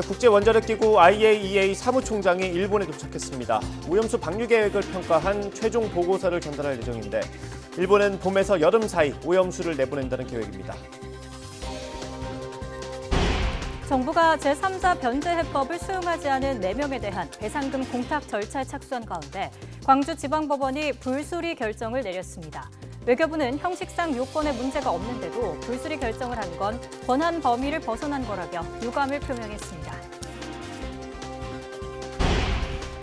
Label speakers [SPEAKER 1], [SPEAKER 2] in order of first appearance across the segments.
[SPEAKER 1] 국제원자력기구 IAEA 사무총장이 일본에 도착했습니다. 오염수 방류 계획을 평가한 최종 보고서를 전달할 예정인데 일본은 봄에서 여름 사이 오염수를 내보낸다는 계획입니다.
[SPEAKER 2] 정부가 제3자 변제 해법을 수용하지 않은 4명에 대한 배상금 공탁 절차에 착수한 가운데 광주지방법원이 불수리 결정을 내렸습니다. 외교부는 형식상 요건에 문제가 없는데도 불수리 결정을 한 건 권한 범위를 벗어난 거라며 유감을 표명했습니다.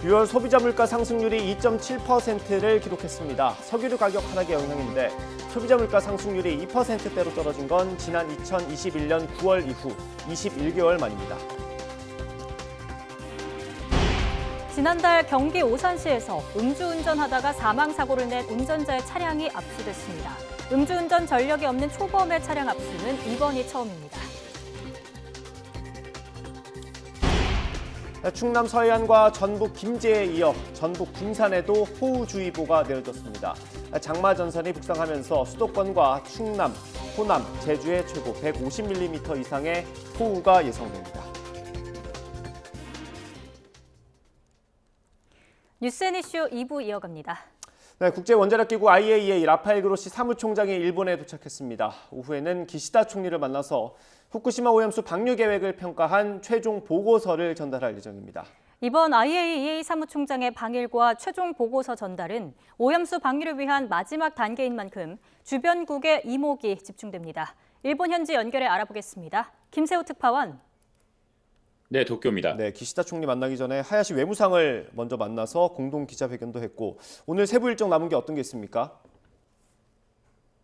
[SPEAKER 1] 6월 소비자 물가 상승률이 2.7%를 기록했습니다. 석유류 가격 하락의 영향인데 소비자 물가 상승률이 2%대로 떨어진 건 지난 2021년 9월 이후 21개월 만입니다.
[SPEAKER 2] 지난달 경기 오산시에서 음주운전하다가 사망사고를 낸 운전자의 차량이 압수됐습니다. 음주운전 전력이 없는 초범의 차량 압수는 이번이 처음입니다.
[SPEAKER 1] 충남 서해안과 전북 김제에 이어 전북 군산에도 호우주의보가 내려졌습니다. 장마 전선이 북상하면서 수도권과 충남, 호남, 제주에 최고 150mm 이상의 호우가 예상됩니다.
[SPEAKER 2] 뉴스앤 이슈 2부 이어갑니다.
[SPEAKER 1] 네, 국제원자력기구 IAEA 라파엘 그로시 사무총장이 일본에 도착했습니다. 오후에는 기시다 총리를 만나서 후쿠시마 오염수 방류 계획을 평가한 최종 보고서를 전달할 예정입니다.
[SPEAKER 2] 이번 IAEA 사무총장의 방일과 최종 보고서 전달은 오염수 방류를 위한 마지막 단계인 만큼 주변국의 이목이 집중됩니다. 일본 현지 연결해 알아보겠습니다. 김세호 특파원.
[SPEAKER 3] 네, 도쿄입니다.
[SPEAKER 1] 네, 기시다 총리 만나기 전에 하야시 외무상을 먼저 만나서 공동 기자회견도 했고 오늘 세부 일정 남은 게 어떤 게 있습니까?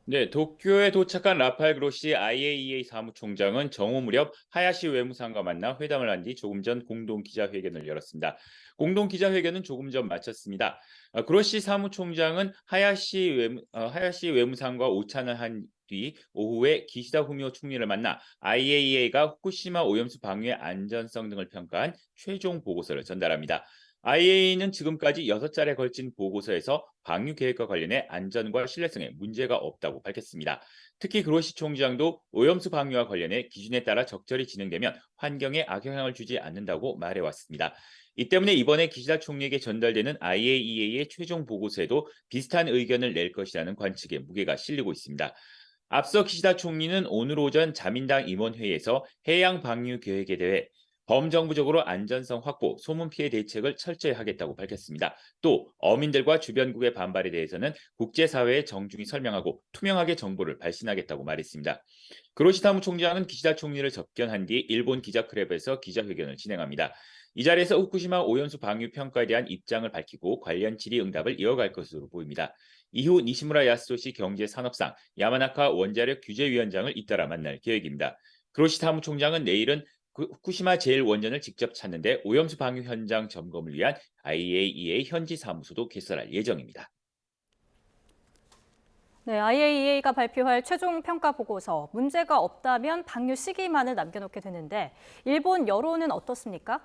[SPEAKER 3] 네, 도쿄에 도착한 라파엘 그로시 IAEA 사무총장은 정오 무렵 하야시 외무상과 만나 회담을 한 뒤 조금 전 공동 기자회견을 열었습니다. 공동 기자회견은 조금 전 마쳤습니다. 그로시 사무총장은 하야시 외무상과 오찬을 한 뒤 오후에 기시다 후미오 총리를 만나 IAEA가 후쿠시마 오염수 방류의 안전성 등을 평가한 최종 보고서를 전달합니다. IAEA는 지금까지 6차례 걸친 보고서에서 방류 계획과 관련해 안전과 신뢰성에 문제가 없다고 밝혔습니다. 특히 그로시 총장도 오염수 방류와 관련해 기준에 따라 적절히 진행되면 환경에 악영향을 주지 않는다고 말해왔습니다. 이 때문에 이번에 기시다 총리에게 전달되는 IAEA의 최종 보고서에도 비슷한 의견을 낼 것이라는 관측에 무게가 실리고 있습니다. 앞서 기시다 총리는 오늘 오전 자민당 임원회의에서 해양 방류 계획에 대해 범정부적으로 안전성 확보, 소문 피해 대책을 철저히 하겠다고 밝혔습니다. 또 어민들과 주변국의 반발에 대해서는 국제사회에 정중히 설명하고 투명하게 정보를 발신하겠다고 말했습니다. 그로시 사무총장은 기시다 총리를 접견한 뒤 일본 기자클럽에서 기자회견을 진행합니다. 이 자리에서 후쿠시마 오염수 방류 평가에 대한 입장을 밝히고 관련 질의응답을 이어갈 것으로 보입니다. 이후 니시무라 야스토시 경제산업상 야마나카 원자력 규제위원장을 잇따라 만날 계획입니다. 그로시 사무총장은 내일은 후쿠시마 제1원전을 직접 찾는데 오염수 방류 현장 점검을 위한 IAEA 현지 사무소도 개설할 예정입니다.
[SPEAKER 2] 네, IAEA가 발표할 최종 평가 보고서 문제가 없다면 방류 시기만을 남겨놓게 되는데 일본 여론은 어떻습니까?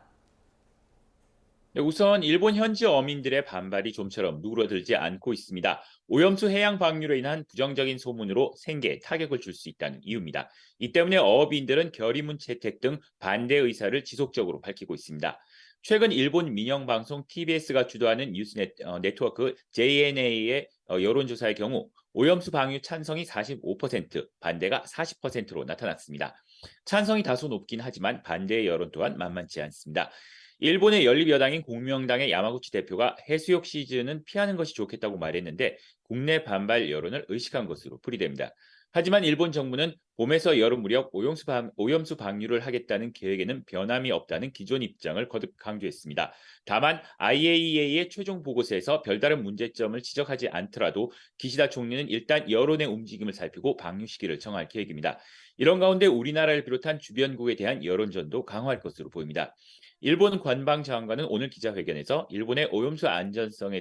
[SPEAKER 3] 네, 우선 일본 현지 어민들의 반발이 좀처럼 누그러들지 않고 있습니다. 오염수 해양 방류로 인한 부정적인 소문으로 생계에 타격을 줄 수 있다는 이유입니다. 이 때문에 어업인들은 결의문 채택 등 반대 의사를 지속적으로 밝히고 있습니다. 최근 일본 민영방송 TBS가 주도하는 뉴스 네트워크 JNA의 여론조사의 경우 오염수 방류 찬성이 45%, 반대가 40%로 나타났습니다. 찬성이 다소 높긴 하지만 반대의 여론 또한 만만치 않습니다. 일본의 연립여당인 공명당의 야마구치 대표가 해수욕 시즌은 피하는 것이 좋겠다고 말했는데 국내 반발 여론을 의식한 것으로 풀이됩니다. 하지만 일본 정부는 봄에서 여름 무렵 오염수 방류를 하겠다는 계획에는 변함이 없다는 기존 입장을 거듭 강조했습니다. 다만 IAEA의 최종 보고서에서 별다른 문제점을 지적하지 않더라도 기시다 총리는 일단 여론의 움직임을 살피고 방류 시기를 정할 계획입니다. 이런 가운데 우리나라를 비롯한 주변국에 대한 여론전도 강화할 것으로 보입니다. 일본 관방장관은 오늘 기자회견에서 일본의 오염수 안전성에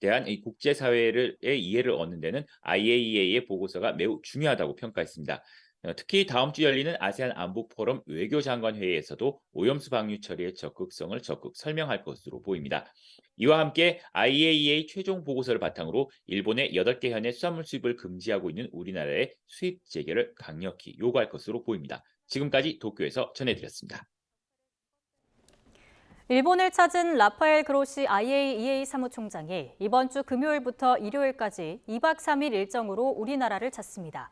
[SPEAKER 3] 대한 이 국제사회의 이해를 얻는 데는 IAEA의 보고서가 매우 중요하다고 평가했습니다. 특히 다음 주 열리는 아세안 안보 포럼 외교장관 회의에서도 오염수 방류 처리의 적극성을 적극 설명할 것으로 보입니다. 이와 함께 IAEA 최종 보고서를 바탕으로 일본의 8개 현의 수산물 수입을 금지하고 있는 우리나라의 수입 재개를 강력히 요구할 것으로 보입니다. 지금까지 도쿄에서 전해드렸습니다.
[SPEAKER 2] 일본을 찾은 라파엘 그로시 IAEA 사무총장이 이번 주 금요일부터 일요일까지 2박 3일 일정으로 우리나라를 찾습니다.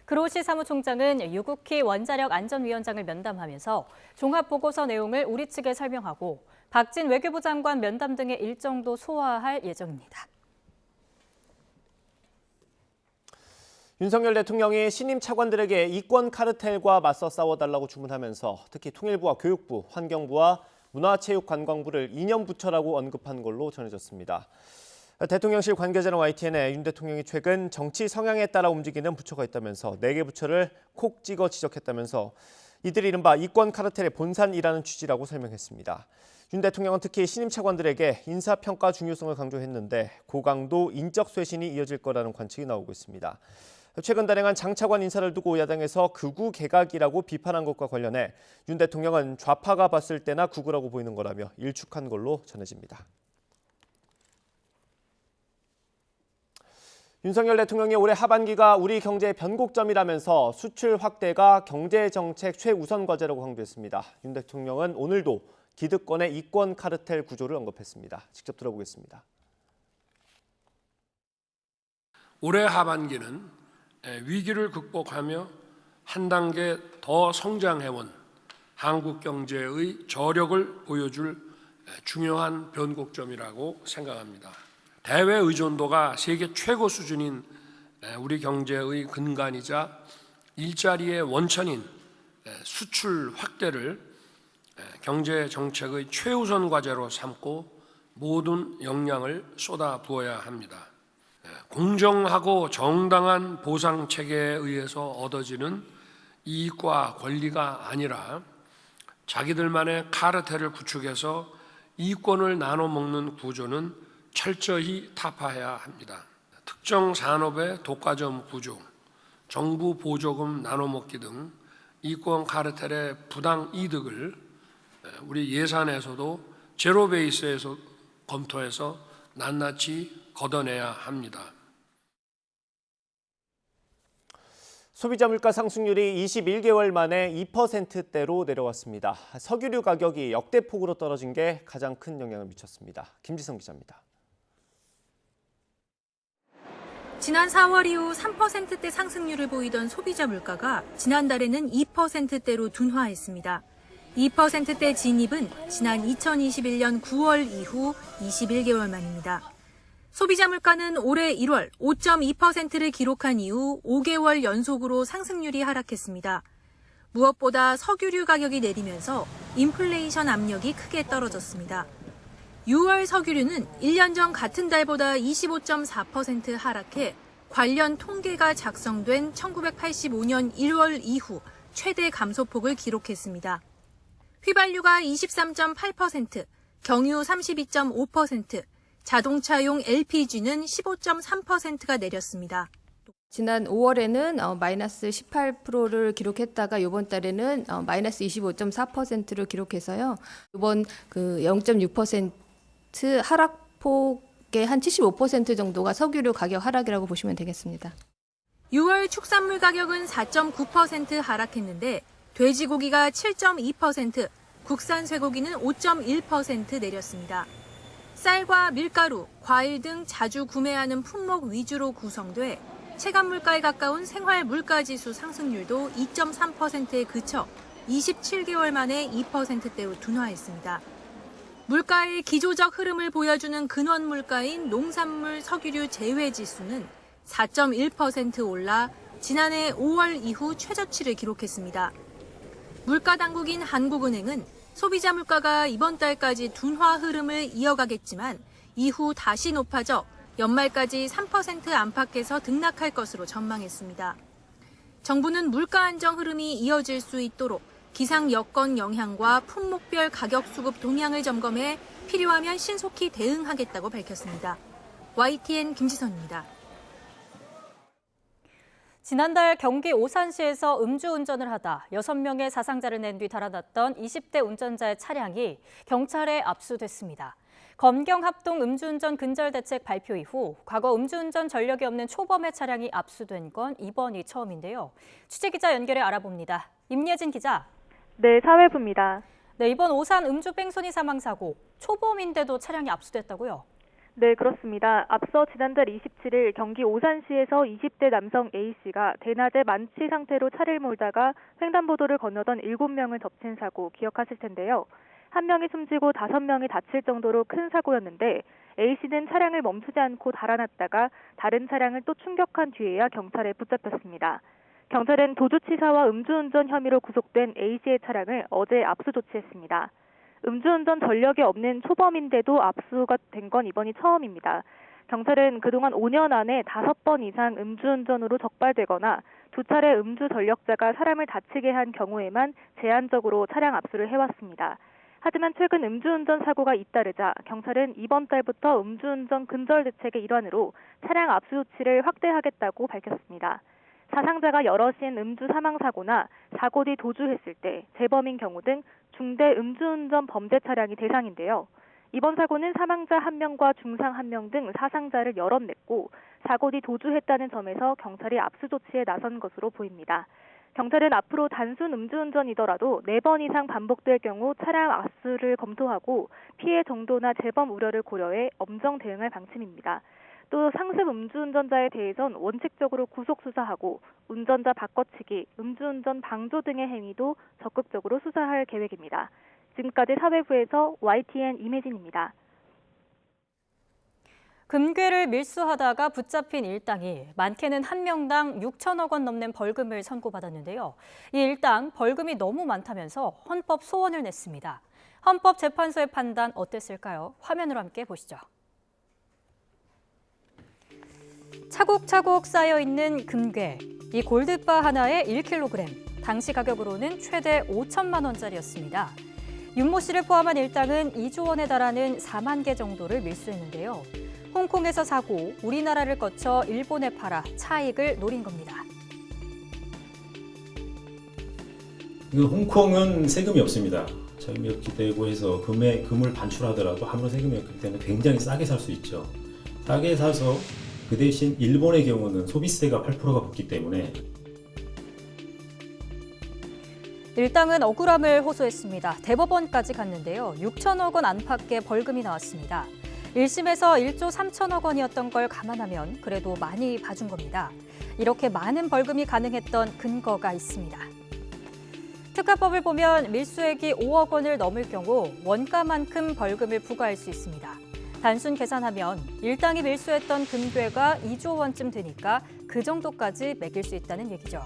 [SPEAKER 2] 그로시 사무총장은 유국희 원자력 안전위원장을 면담하면서 종합보고서 내용을 우리 측에 설명하고 박진 외교부 장관 면담 등의 일정도 소화할 예정입니다.
[SPEAKER 1] 윤석열 대통령이 신임 차관들에게 이권 카르텔과 맞서 싸워달라고 주문하면서 특히 통일부와 교육부, 환경부와 문화체육관광부를 이념부처라고 언급한 걸로 전해졌습니다. 대통령실 관계자는 YTN에 윤 대통령이 최근 정치 성향에 따라 움직이는 부처가 있다면서 4개 부처를 콕 찍어 지적했다면서 이들이 이른바 이권 카르텔의 본산이라는 취지라고 설명했습니다. 윤 대통령은 특히 신임 차관들에게 인사평가 중요성을 강조했는데 고강도 인적 쇄신이 이어질 거라는 관측이 나오고 있습니다. 최근 단행한 장 차관 인사를 두고 야당에서 극우 개각이라고 비판한 것과 관련해 윤 대통령은 좌파가 봤을 때나 극우라고 보이는 거라며 일축한 걸로 전해집니다. 윤석열 대통령이 올해 하반기가 우리 경제의 변곡점이라면서 수출 확대가 경제정책 최우선 과제라고 강조했습니다. 윤 대통령은 오늘도 기득권의 이권 카르텔 구조를 언급했습니다. 직접 들어보겠습니다.
[SPEAKER 4] 올해 하반기는 위기를 극복하며 한 단계 더 성장해온 한국 경제의 저력을 보여줄 중요한 변곡점이라고 생각합니다. 대외 의존도가 세계 최고 수준인 우리 경제의 근간이자 일자리의 원천인 수출 확대를 경제 정책의 최우선 과제로 삼고 모든 역량을 쏟아 부어야 합니다. 공정하고 정당한 보상 체계에 의해서 얻어지는 이익과 권리가 아니라 자기들만의 카르텔을 구축해서 이권을 나눠 먹는 구조는 철저히 타파해야 합니다. 특정 산업의 독과점 구조, 정부 보조금 나눠 먹기 등 이권 카르텔의 부당 이득을 우리 예산에서도 제로 베이스에서 검토해서 낱낱이 걷어내야 합니다.
[SPEAKER 1] 소비자 물가 상승률이 21개월 만에 2%대로 내려왔습니다. 석유류 가격이 역대폭으로 떨어진 게 가장 큰 영향을 미쳤습니다. 김지성 기자입니다.
[SPEAKER 5] 지난 4월 이후 3%대 상승률을 보이던 소비자 물가가 지난달에는 2%대로 둔화했습니다. 2%대 진입은 지난 2021년 9월 이후 21개월 만입니다. 소비자 물가는 올해 1월 5.2%를 기록한 이후 5개월 연속으로 상승률이 하락했습니다. 무엇보다 석유류 가격이 내리면서 인플레이션 압력이 크게 떨어졌습니다. 6월 석유류는 1년 전 같은 달보다 25.4% 하락해 관련 통계가 작성된 1985년 1월 이후 최대 감소폭을 기록했습니다. 휘발유가 23.8%, 경유 32.5%, 자동차용 LPG는 15.3%가 내렸습니다.
[SPEAKER 6] 지난 5월에는 마이너스 18%를 기록했다가 이번 달에는 마이너스 25.4%를 기록해서요. 이번 그 0.6% 하락폭의 한 75% 정도가 석유류 가격 하락이라고 보시면 되겠습니다.
[SPEAKER 5] 6월 축산물 가격은 4.9% 하락했는데 돼지고기가 7.2%, 국산 쇠고기는 5.1% 내렸습니다. 쌀과 밀가루, 과일 등 자주 구매하는 품목 위주로 구성돼 체감 물가에 가까운 생활 물가지수 상승률도 2.3%에 그쳐 27개월 만에 2%대로 둔화했습니다. 물가의 기조적 흐름을 보여주는 근원 물가인 농산물 석유류 제외 지수는 4.1% 올라 지난해 5월 이후 최저치를 기록했습니다. 물가 당국인 한국은행은 소비자 물가가 이번 달까지 둔화 흐름을 이어가겠지만 이후 다시 높아져 연말까지 3% 안팎에서 등락할 것으로 전망했습니다. 정부는 물가 안정 흐름이 이어질 수 있도록 기상 여건 영향과 품목별 가격 수급 동향을 점검해 필요하면 신속히 대응하겠다고 밝혔습니다. YTN 김지선입니다.
[SPEAKER 2] 지난달 경기 오산시에서 음주운전을 하다 6명의 사상자를 낸 뒤 달아났던 20대 운전자의 차량이 경찰에 압수됐습니다. 검경합동 음주운전 근절대책 발표 이후 과거 음주운전 전력이 없는 초범의 차량이 압수된 건 이번이 처음인데요. 취재기자 연결해 알아봅니다. 임예진 기자.
[SPEAKER 7] 네, 사회부입니다.
[SPEAKER 2] 네, 이번 오산 음주 뺑소니 사망 사고 초범인데도 차량이 압수됐다고요?
[SPEAKER 7] 네, 그렇습니다. 앞서 지난달 27일 경기 오산시에서 20대 남성 A씨가 대낮에 만취 상태로 차를 몰다가 횡단보도를 건너던 7명을 덮친 사고 기억하실 텐데요. 1명이 숨지고 5명이 다칠 정도로 큰 사고였는데 A씨는 차량을 멈추지 않고 달아났다가 다른 차량을 또 충격한 뒤에야 경찰에 붙잡혔습니다. 경찰은 도주치사와 음주운전 혐의로 구속된 A씨의 차량을 어제 압수 조치했습니다. 음주운전 전력이 없는 초범인데도 압수가 된 건 이번이 처음입니다. 경찰은 그동안 5년 안에 5번 이상 음주운전으로 적발되거나 2차례 음주 전력자가 사람을 다치게 한 경우에만 제한적으로 차량 압수를 해왔습니다. 하지만 최근 음주운전 사고가 잇따르자 경찰은 이번 달부터 음주운전 근절 대책의 일환으로 차량 압수 조치를 확대하겠다고 밝혔습니다. 사상자가 여럿인 음주 사망 사고나 사고 뒤 도주했을 때 재범인 경우 등 중대 음주운전 범죄 차량이 대상인데요. 이번 사고는 사망자 1명과 중상 1명 등 사상자를 여럿 냈고 사고 뒤 도주했다는 점에서 경찰이 압수 조치에 나선 것으로 보입니다. 경찰은 앞으로 단순 음주운전이더라도 4번 이상 반복될 경우 차량 압수를 검토하고 피해 정도나 재범 우려를 고려해 엄정 대응할 방침입니다. 또 상습 음주운전자에 대해선 원칙적으로 구속 수사하고 운전자 바꿔치기, 음주운전 방조 등의 행위도 적극적으로 수사할 계획입니다. 지금까지 사회부에서 YTN 임혜진입니다.
[SPEAKER 2] 금괴를 밀수하다가 붙잡힌 일당이 많게는 한 명당 6천억 원 넘는 벌금을 선고받았는데요. 이 일당 벌금이 너무 많다면서 헌법 소원을 냈습니다. 헌법재판소의 판단 어땠을까요? 화면으로 함께 보시죠. 차곡차곡 쌓여있는 금괴, 이 골드바 하나에 1kg, 당시 가격으로는 최대 5천만 원짜리였습니다. 윤모 씨를 포함한 일당은 2조 원에 달하는 4만 개 정도를 밀수했는데요. 홍콩에서 사고, 우리나라를 거쳐 일본에 팔아 차익을 노린 겁니다.
[SPEAKER 8] 홍콩은 세금이 없습니다. 세금이 없기 때문에 해서 금을 반출하더라도 아무런 세금이 없기 때문에 굉장히 싸게 살 수 있죠. 싸게 사서 그 대신 일본의 경우는 소비세가 8%가 붙기 때문에
[SPEAKER 2] 일당은 억울함을 호소했습니다. 대법원까지 갔는데요. 6천억 원 안팎의 벌금이 나왔습니다. 1심에서 1조 3천억 원이었던 걸 감안하면 그래도 많이 봐준 겁니다. 이렇게 많은 벌금이 가능했던 근거가 있습니다. 특가법을 보면 밀수액이 5억 원을 넘을 경우 원가만큼 벌금을 부과할 수 있습니다. 단순 계산하면 일당이 밀수했던 금괴가 2조 원쯤 되니까 그 정도까지 매길 수 있다는 얘기죠.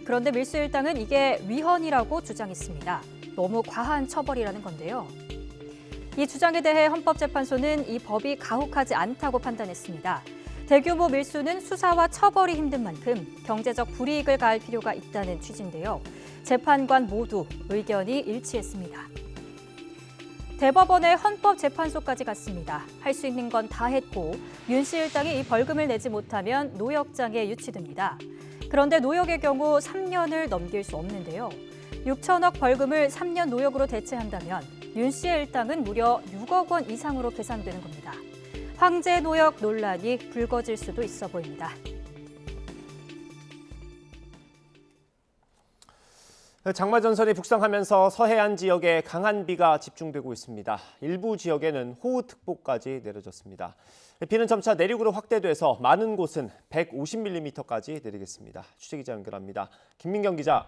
[SPEAKER 2] 그런데 밀수 일당은 이게 위헌이라고 주장했습니다. 너무 과한 처벌이라는 건데요. 이 주장에 대해 헌법재판소는 이 법이 가혹하지 않다고 판단했습니다. 대규모 밀수는 수사와 처벌이 힘든 만큼 경제적 불이익을 가할 필요가 있다는 취지인데요. 재판관 모두 의견이 일치했습니다. 대법원의 헌법재판소까지 갔습니다. 할 수 있는 건 다 했고 윤 씨 일당이 이 벌금을 내지 못하면 노역장에 유치됩니다. 그런데 노역의 경우 3년을 넘길 수 없는데요. 6천억 벌금을 3년 노역으로 대체한다면 윤 씨의 일당은 무려 6억 원 이상으로 계산되는 겁니다. 황제 노역 논란이 불거질 수도 있어 보입니다.
[SPEAKER 1] 장마 전선이 북상하면서 서해안 지역에 강한 비가 집중되고 있습니다. 일부 지역에는 호우특보까지 내려졌습니다. 비는 점차 내륙으로 확대돼서 많은 곳은 150mm까지 내리겠습니다. 취재기자 연결합니다. 김민경 기자.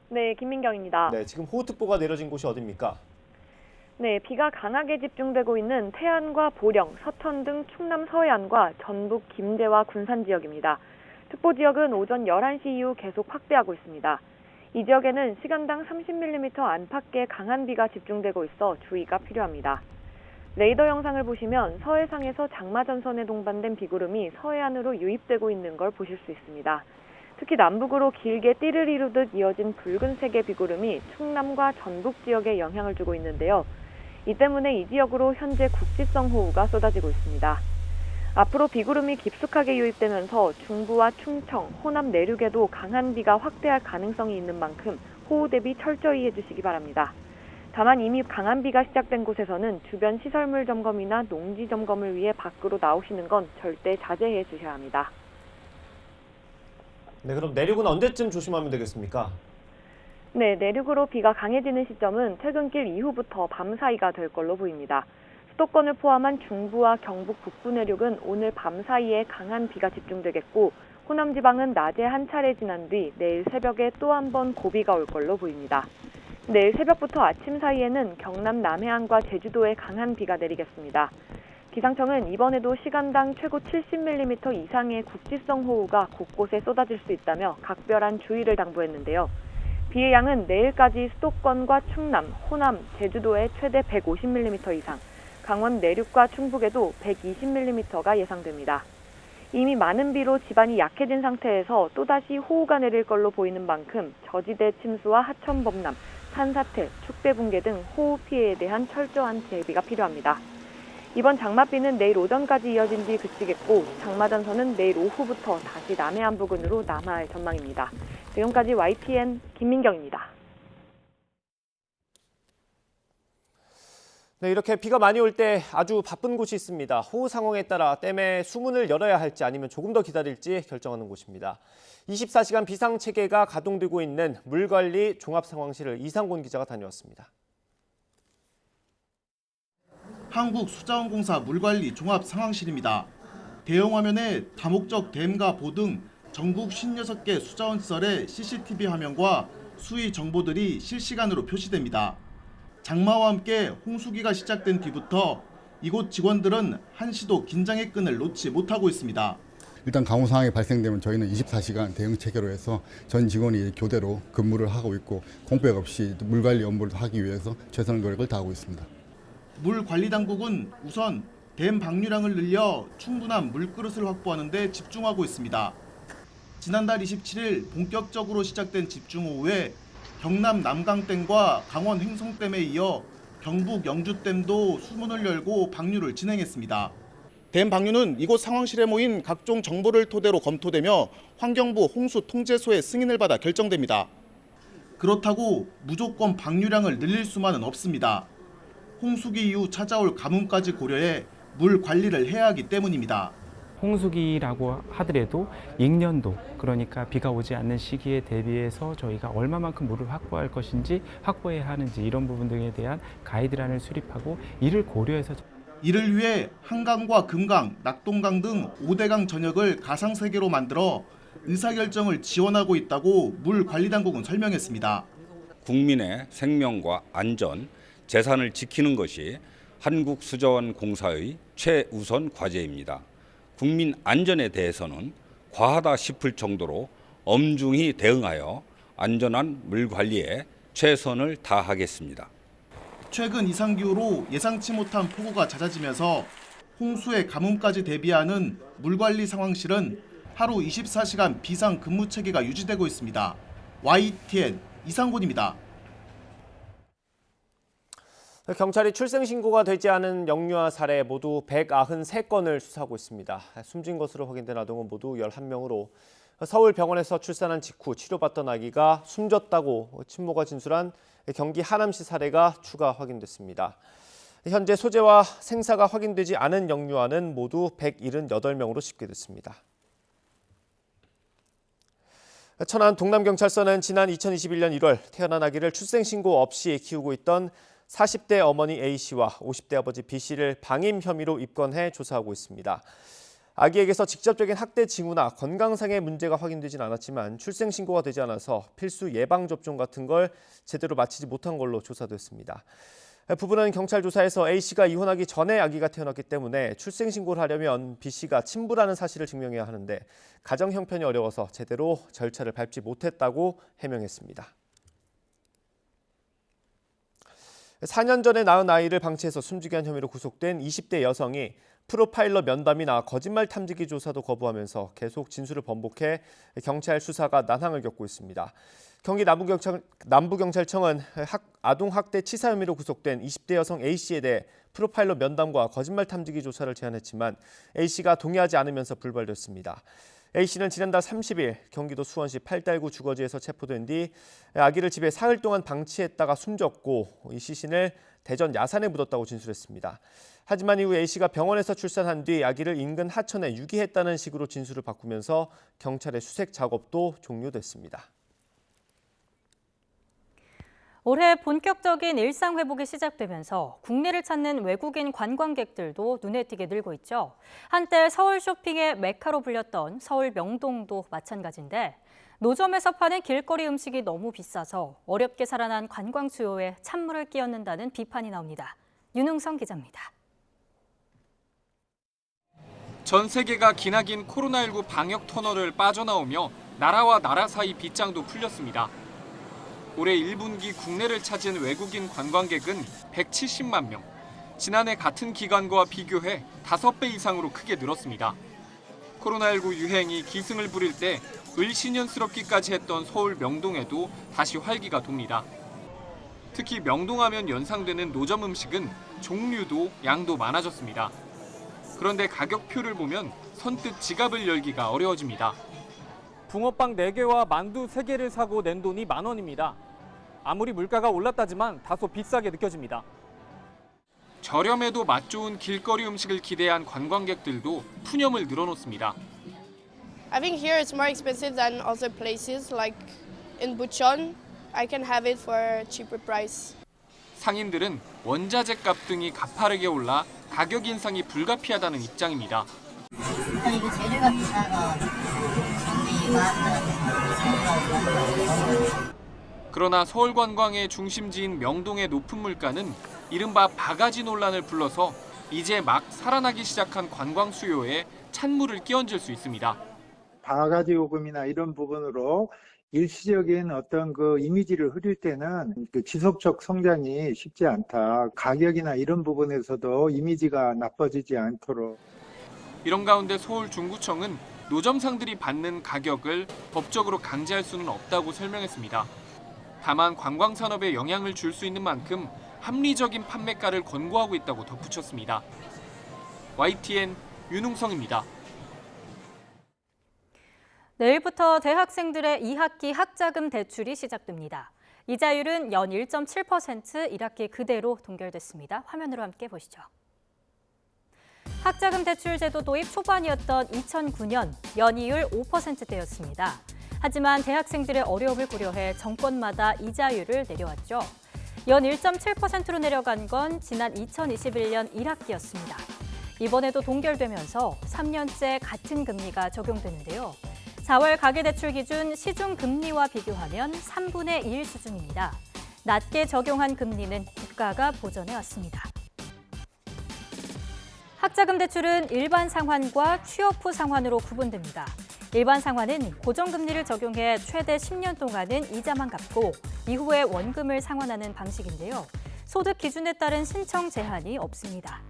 [SPEAKER 9] 네, 김민경입니다.
[SPEAKER 1] 네, 지금 호우특보가 내려진 곳이 어디입니까?
[SPEAKER 9] 네, 비가 강하게 집중되고 있는 태안과 보령, 서천 등 충남 서해안과 전북 김제와 군산 지역입니다. 특보 지역은 오전 11시 이후 계속 확대하고 있습니다. 이 지역에는 시간당 30mm 안팎의 강한 비가 집중되고 있어 주의가 필요합니다. 레이더 영상을 보시면 서해상에서 장마 전선에 동반된 비구름이 서해안으로 유입되고 있는 걸 보실 수 있습니다. 특히 남북으로 길게 띠를 이루듯 이어진 붉은색의 비구름이 충남과 전북 지역에 영향을 주고 있는데요. 이 때문에 이 지역으로 현재 국지성 호우가 쏟아지고 있습니다. 앞으로 비구름이 깊숙하게 유입되면서 중부와 충청, 호남 내륙에도 강한 비가 확대할 가능성이 있는 만큼 호우 대비 철저히 해주시기 바랍니다. 다만 이미 강한 비가 시작된 곳에서는 주변 시설물 점검이나 농지 점검을 위해 밖으로 나오시는 건 절대 자제해 주셔야 합니다.
[SPEAKER 1] 네, 그럼 내륙은 언제쯤 조심하면 되겠습니까?
[SPEAKER 9] 네, 내륙으로 비가 강해지는 시점은 퇴근길 이후부터 밤 사이가 될 걸로 보입니다. 수도권을 포함한 중부와 경북 북부 내륙은 오늘 밤 사이에 강한 비가 집중되겠고 호남 지방은 낮에 한 차례 지난 뒤 내일 새벽에 또 한 번 고비가 올 걸로 보입니다. 내일 새벽부터 아침 사이에는 경남 남해안과 제주도에 강한 비가 내리겠습니다. 기상청은 이번에도 시간당 최고 70mm 이상의 국지성 호우가 곳곳에 쏟아질 수 있다며 각별한 주의를 당부했는데요. 비의 양은 내일까지 수도권과 충남, 호남, 제주도에 최대 150mm 이상, 강원 내륙과 충북에도 120mm가 예상됩니다. 이미 많은 비로 지반이 약해진 상태에서 또다시 호우가 내릴 걸로 보이는 만큼 저지대 침수와 하천 범람, 산사태, 축대 붕괴 등 호우 피해에 대한 철저한 대비가 필요합니다. 이번 장맛비는 내일 오전까지 이어진 뒤 그치겠고 장마 전선은 내일 오후부터 다시 남해안 부근으로 남하할 전망입니다. 지금까지 YTN 김민경입니다.
[SPEAKER 1] 네, 이렇게 비가 많이 올 때 아주 바쁜 곳이 있습니다. 호우 상황에 따라 댐의 수문을 열어야 할지 아니면 조금 더 기다릴지 결정하는 곳입니다. 24시간 비상체계가 가동되고 있는 물관리 종합상황실을 이상곤 기자가 다녀왔습니다.
[SPEAKER 10] 한국수자원공사 물관리 종합상황실입니다. 대형 화면에 다목적 댐과 보 등 전국 56개 수자원 시설의 CCTV 화면과 수위 정보들이 실시간으로 표시됩니다. 장마와 함께 홍수기가 시작된 뒤부터 이곳 직원들은 한시도 긴장의 끈을 놓지 못하고 있습니다.
[SPEAKER 11] 일단 강우 상황이 발생되면 저희는 24시간 대응 체계로 해서 전 직원이 교대로 근무를 하고 있고 공백 없이 물 관리 업무를 하기 위해서 최선의 노력을 다하고 있습니다.
[SPEAKER 10] 물관리당국은 우선 댐 방류량을 늘려 충분한 물그릇을 확보하는 데 집중하고 있습니다. 지난달 27일 본격적으로 시작된 집중호우에 경남 남강댐과 강원 횡성댐에 이어 경북 영주댐도 수문을 열고 방류를 진행했습니다. 댐 방류는 이곳 상황실에 모인 각종 정보를 토대로 검토되며 환경부 홍수통제소의 승인을 받아 결정됩니다. 그렇다고 무조건 방류량을 늘릴 수만은 없습니다. 홍수기 이후 찾아올 가뭄까지 고려해 물 관리를 해야 하기 때문입니다.
[SPEAKER 12] 홍수기라고 하더라도 익년도, 그러니까 비가 오지 않는 시기에 대비해서 저희가 얼마만큼 물을 확보할 것인지, 확보해야 하는지 이런 부분 등에 대한 가이드라인을 수립하고 이를 고려해서
[SPEAKER 10] 이를 위해 한강과 금강, 낙동강 등 5대강 전역을 가상세계로 만들어 의사결정을 지원하고 있다고 물관리당국은 설명했습니다.
[SPEAKER 13] 국민의 생명과 안전, 재산을 지키는 것이 한국수자원공사의 최우선 과제입니다. 국민 안전에 대해서는 과하다 싶을 정도로 엄중히 대응하여 안전한 물 관리에 최선을 다하겠습니다.
[SPEAKER 10] 최근 이상기후로 예상치 못한 폭우가 잦아지면서 홍수의 가뭄까지 대비하는 물관리 상황실은 하루 24시간 비상 근무 체계가 유지되고 있습니다. YTN 이상곤입니다.
[SPEAKER 1] 경찰이 출생신고가 되지 않은 영유아 사례 모두 193건을 수사하고 있습니다. 숨진 것으로 확인된 아동은 모두 11명으로 서울 병원에서 출산한 직후 치료받던 아기가 숨졌다고 친모가 진술한 경기 하남시 사례가 추가 확인됐습니다. 현재 소재와 생사가 확인되지 않은 영유아는 모두 178명으로 집계됐습니다. 천안 동남경찰서는 지난 2021년 1월 태어난 아기를 출생신고 없이 키우고 있던 40대 어머니 A씨와 50대 아버지 B씨를 방임 혐의로 입건해 조사하고 있습니다. 아기에게서 직접적인 학대 징후나 건강상의 문제가 확인되진 않았지만 출생신고가 되지 않아서 필수 예방접종 같은 걸 제대로 마치지 못한 걸로 조사됐습니다. 부부는 경찰 조사에서 A씨가 이혼하기 전에 아기가 태어났기 때문에 출생신고를 하려면 B씨가 친부라는 사실을 증명해야 하는데 가정 형편이 어려워서 제대로 절차를 밟지 못했다고 해명했습니다. 4년 전에 낳은 아이를 방치해서 숨지게 한 혐의로 구속된 20대 여성이 프로파일러 면담이나 거짓말 탐지기 조사도 거부하면서 계속 진술을 번복해 경찰 수사가 난항을 겪고 있습니다. 경기 남부경찰청은 아동학대 치사 혐의로 구속된 20대 여성 A씨에 대해 프로파일러 면담과 거짓말 탐지기 조사를 제안했지만 A씨가 동의하지 않으면서 불발됐습니다. A씨는 지난달 30일 경기도 수원시 팔달구 주거지에서 체포된 뒤 아기를 집에 사흘 동안 방치했다가 숨졌고 이 시신을 대전 야산에 묻었다고 진술했습니다. 하지만 이후 A씨가 병원에서 출산한 뒤 아기를 인근 하천에 유기했다는 식으로 진술을 바꾸면서 경찰의 수색 작업도 종료됐습니다.
[SPEAKER 2] 올해 본격적인 일상 회복이 시작되면서 국내를 찾는 외국인 관광객들도 눈에 띄게 늘고 있죠. 한때 서울 쇼핑의 메카로 불렸던 서울 명동도 마찬가지인데 노점에서 파는 길거리 음식이 너무 비싸서 어렵게 살아난 관광 수요에 찬물을 끼얹는다는 비판이 나옵니다. 윤웅성 기자입니다.
[SPEAKER 14] 전 세계가 기나긴 코로나19 방역 터널을 빠져나오며 나라와 나라 사이 빗장도 풀렸습니다. 올해 1분기 국내를 찾은 외국인 관광객은 170만 명. 지난해 같은 기간과 비교해 5배 이상으로 크게 늘었습니다. 코로나19 유행이 기승을 부릴 때 을씨년스럽기까지 했던 서울 명동에도 다시 활기가 돕니다. 특히 명동하면 연상되는 노점 음식은 종류도 양도 많아졌습니다. 그런데 가격표를 보면 선뜻 지갑을 열기가 어려워집니다.
[SPEAKER 15] 붕어빵 4개와 만두 3개를 사고 낸 돈이 10,000원입니다. 아무리 물가가 올랐다지만 다소 비싸게 느껴집니다.
[SPEAKER 14] 저렴해도 맛 좋은 길거리 음식을 기대한 관광객들도 푸념을 늘어놓습니다.
[SPEAKER 16] I think here it's more expensive than other places like in Bucheon. I can have it for a cheaper price.
[SPEAKER 14] 상인들은 원자재 값 등이 가파르게 올라 가격 인상이 불가피하다는 입장입니다.
[SPEAKER 17] 이거 재료가 비싸서
[SPEAKER 14] 그러나 서울 관광의 중심지인 명동의 높은 물가는 이른바 바가지 논란을 불러서 이제 막 살아나기 시작한 관광 수요에 찬물을 끼얹을 수 있습니다.
[SPEAKER 18] 바가지 요금이나 이런 부분으로 일시적인 어떤 그 이미지를 흐릴 때는 그 지속적 성장이 쉽지 않다. 가격이나 이런 부분에서도 이미지가 나빠지지 않도록.
[SPEAKER 14] 이런 가운데 서울 중구청은 노점상들이 받는 가격을 법적으로 강제할 수는 없다고 설명했습니다. 다만 관광산업에 영향을 줄 수 있는 만큼 합리적인 판매가를 권고하고 있다고 덧붙였습니다. YTN 윤웅성입니다.
[SPEAKER 2] 내일부터 대학생들의 2학기 학자금 대출이 시작됩니다. 이자율은 연 1.7%, 1학기 그대로 동결됐습니다. 화면으로 함께 보시죠. 학자금 대출 제도 도입 초반이었던 2009년 연이율 5%대였습니다. 하지만 대학생들의 어려움을 고려해 정권마다 이자율을 내려왔죠. 연 1.7%로 내려간 건 지난 2021년 1학기였습니다. 이번에도 동결되면서 3년째 같은 금리가 적용되는데요. 4월 가계대출 기준 시중금리와 비교하면 3분의 1 수준입니다. 낮게 적용한 금리는 국가가 보전해왔습니다. 학자금 대출은 일반 상환과 취업 후 상환으로 구분됩니다. 일반 상환은 고정금리를 적용해 최대 10년 동안은 이자만 갚고 이후에 원금을 상환하는 방식인데요. 소득 기준에 따른 신청 제한이 없습니다.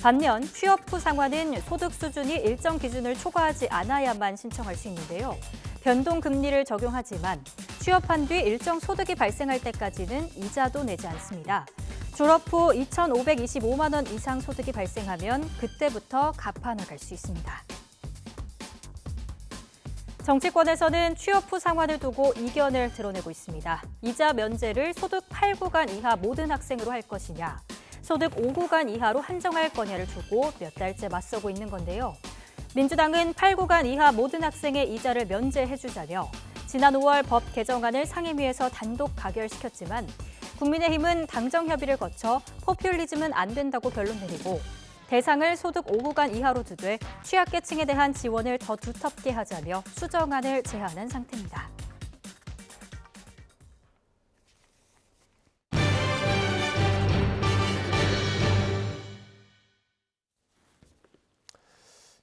[SPEAKER 2] 반면 취업 후 상환은 소득 수준이 일정 기준을 초과하지 않아야만 신청할 수 있는데요. 변동 금리를 적용하지만 취업한 뒤 일정 소득이 발생할 때까지는 이자도 내지 않습니다. 졸업 후 2,525만 원 이상 소득이 발생하면 그때부터 갚아 나갈 수 있습니다. 정치권에서는 취업 후 상환을 두고 이견을 드러내고 있습니다. 이자 면제를 소득 8구간 이하 모든 학생으로 할 것이냐, 소득 5구간 이하로 한정할 거냐를 두고 몇 달째 맞서고 있는 건데요. 민주당은 8구간 이하 모든 학생의 이자를 면제해주자며 지난 5월 법 개정안을 상임위에서 단독 가결시켰지만 국민의힘은 당정 협의를 거쳐 포퓰리즘은 안 된다고 결론 내리고 대상을 소득 5구간 이하로 두되 취약계층에 대한 지원을 더 두텁게 하자며 수정안을 제안한 상태입니다.